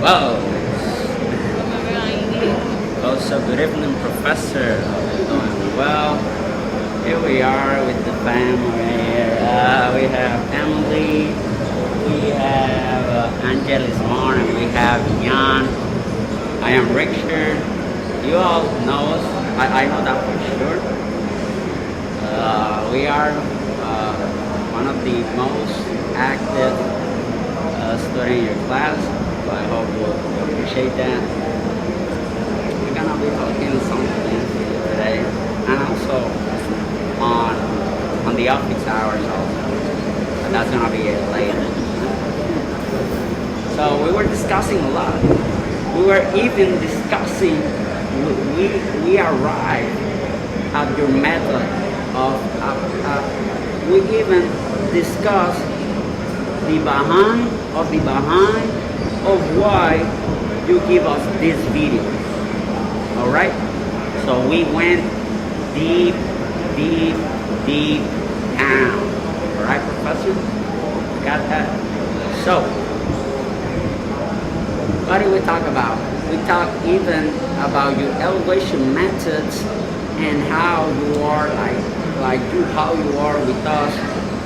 Well, also good evening, Professor. Doing well. Here we are with the family here. We have Emily, we have Angelis Marn, and we have Jan. I am Richard. You all know us. I know that for sure. We are one of the most active students in your class. So I hope you appreciate that. We're gonna be talking something today, and also on the office hours also. But that's gonna be it later. So we were discussing a lot. We were even discussing. We arrived at your method of. We even discussed the behind of why you give us this video. All right. So we went deep down. All right, Professor. Got that? So, what did we talk about? We talked even about your evaluation methods and how you are how you are with us.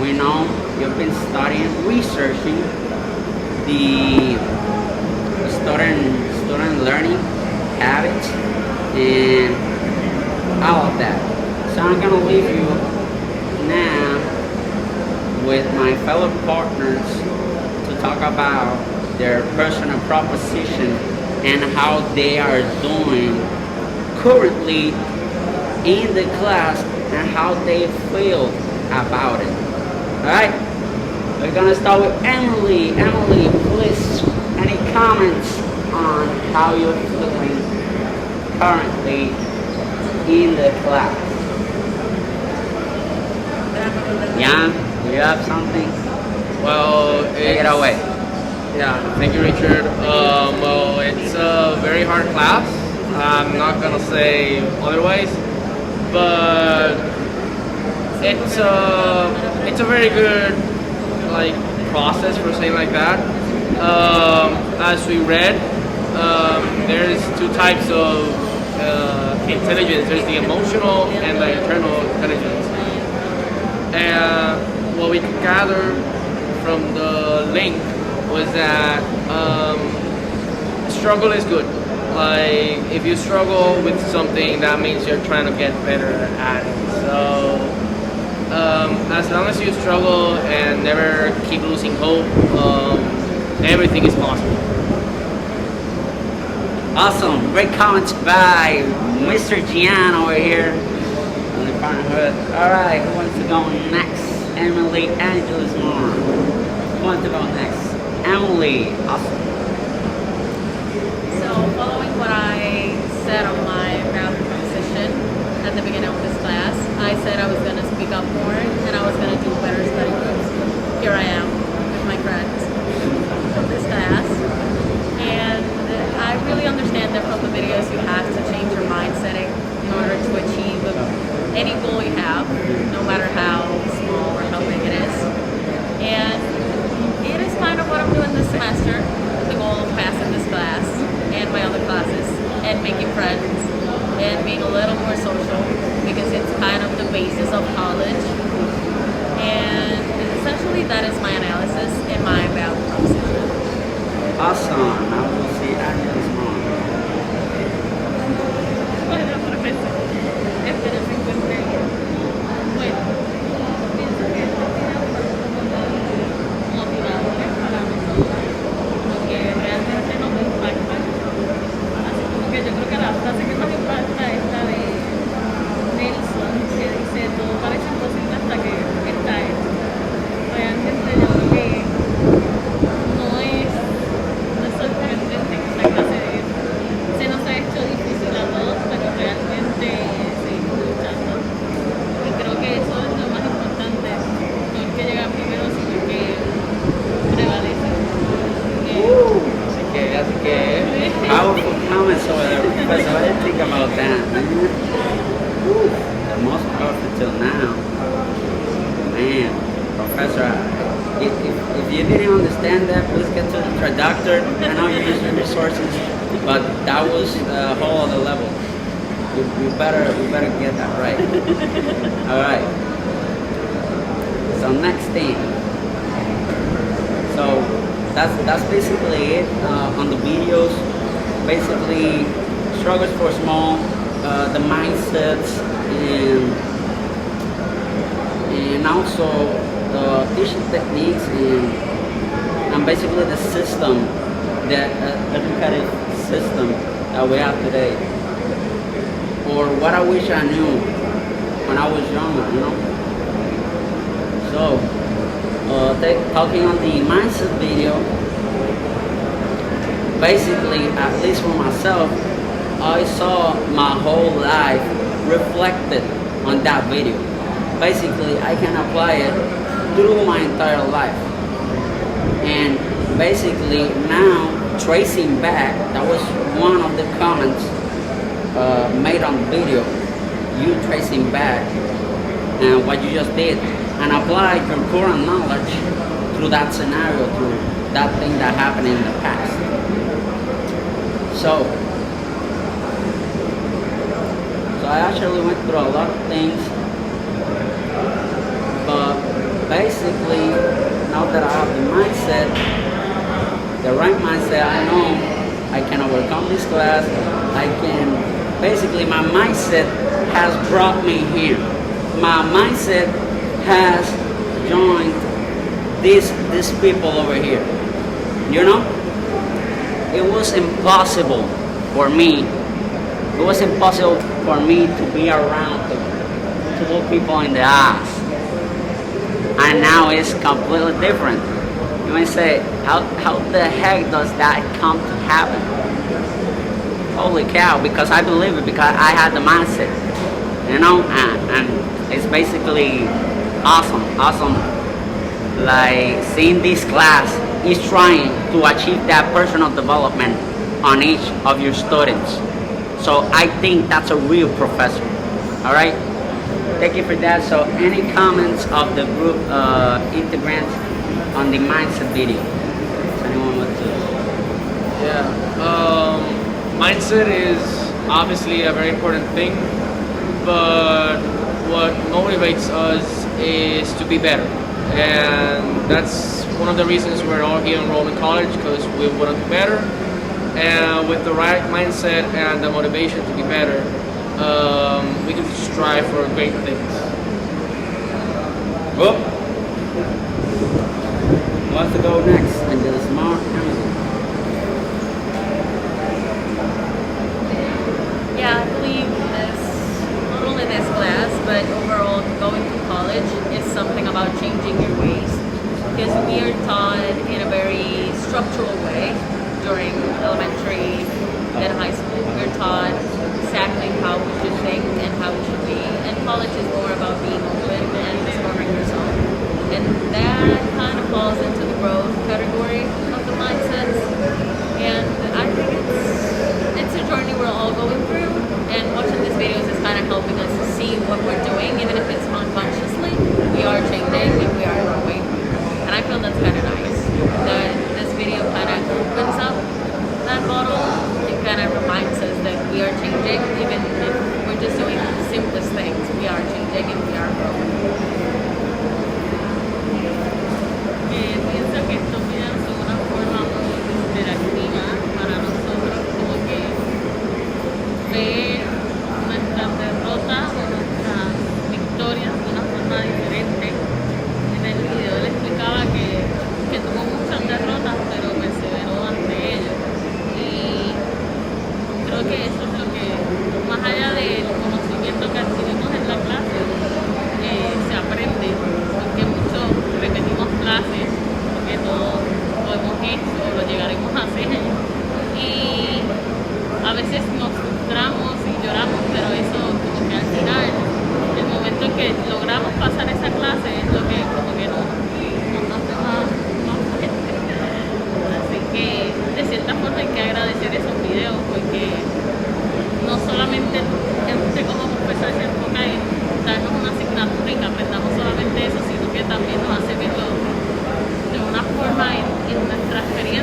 We know you've been studying, researching the student learning habits and all of that. So I'm gonna leave you now with my fellow partners to talk about their personal proposition and how they are doing currently in the class and how they feel about it. Alright? We're gonna start with Emily. Emily, please, any comments on how you're feeling currently in the class? Yeah, do you have something? Well, Take it away. Yeah, thank you, Richard. Well, it's a very hard class. I'm not gonna say otherwise, but it's a very good process for saying like that. As we read, there's two types of intelligence. There's the emotional and the internal intelligence. And what we gathered from the link was that struggle is good. Like, if you struggle with something, that means you're trying to get better at it. So as long as you struggle and never keep losing hope, everything is possible. Awesome, great comments by Mr. Gian over here on the Parenthood. Alright, who wants to go next? Emily, Angelis Moore. Who wants to go next? Emily, awesome. So, following what I said on my math proposition at the beginning of this class, I said I was going to speak up more and I was going to do better study groups. Here I am with my friends from this class. And I really understand that from the videos you have to change your mind setting in order to achieve any goal you have, no matter how small or how big it is. And it is kind of what I'm doing this semester, the goal of passing this class and my other classes and making friends and being a little more social because it's kind of the basis of college. And essentially that is my analysis and my value proposition. Awesome. Now we'll see Angelis Moore. Bueno, profesor, espero se encuentre bien. Bueno, pienso que esta actividad fue motivadores para nosotros, porque realmente nos impacta. Así como que yo creo que la frase que nos impacta es la de Nelson, que dice, todo parece imposible hasta que está hecho. Realmente yo creo que no es sorprendente que esta clase se nos ha hecho difícil a todos, pero realmente seguimos luchando. Y creo que eso es lo más importante, no el que llega primero, sino el que prevalece. Así que, powerful comments over there, Professor. I didn't think about that. The most powerful till now. Man, Professor, If you didn't understand that, please get to the traductor. I know you use your resources, but that was a whole other level. You better get that right. All right. So next thing. So that's basically it on the videos. Basically, struggles for small, the mindsets, and also the teaching techniques and basically the system, the educative system that we have today, or what I wish I knew when I was younger, you know. So, talking on the mindset video, basically, at least for myself, I saw my whole life reflected on that video. Basically, I can apply it through my entire life. And basically, now tracing back, that was one of the comments made on the video. You tracing back and what you just did, and apply your current knowledge through that scenario, through that thing that happened in the past. So I actually went through a lot of things, but basically, now that I have the mindset, the right mindset, I know I can overcome this class. I can, basically, my mindset has brought me here. My mindset has joined these people over here. You know, it was impossible for me. It was impossible for me to be around to look people in the eyes. And now it's completely different. You may say, how the heck does that come to happen? Holy cow, because I believe it, because I had the mindset. You know, and it's basically awesome. Like seeing this class is trying to achieve that personal development on each of your students. So I think that's a real professor. All right. Thank you for that. So any comments of the group integrants on the mindset video? Does anyone want to? Yeah. Mindset is obviously a very important thing, but what motivates us is to be better. And that's one of the reasons we're all here enrolled in college, because we want to be better. And with the right mindset and the motivation to be better, we can strive for great things. Who wants to go next? And the smart Amazon. Yeah, I believe this, not only this class, but overall going to college is something about changing your ways. Because we are taught in a very structural way during elementary and high school. We're taught exactly how we should think and how we should be. And college is more about being open and discovering yourself. And that kind of falls into the growth category.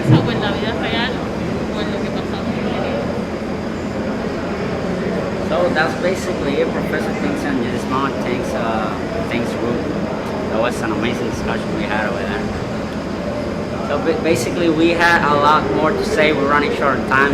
pasado en la vida real o en lo que pasaba en la vida? So that's basically it, Professor thinks and this mom thanks Ruth. That was an amazing discussion we had over there. So basically we had a lot more to say. We're running short on time.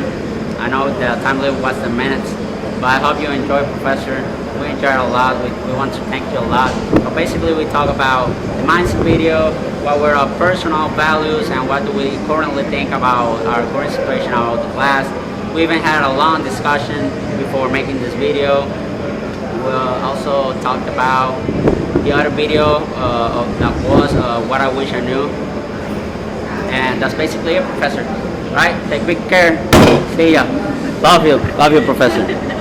I know the time limit was the minutes, but I hope you enjoyed, Professor. We enjoyed a lot. We want to thank you a lot. But basically we talk about the mindset video, what were our personal values, and what do we currently think about our current situation about the class. We even had a long discussion before making this video. We also talked about the other video that was what I wish I knew. And that's basically it, Professor. All right, take big care. See ya. Love you, Professor.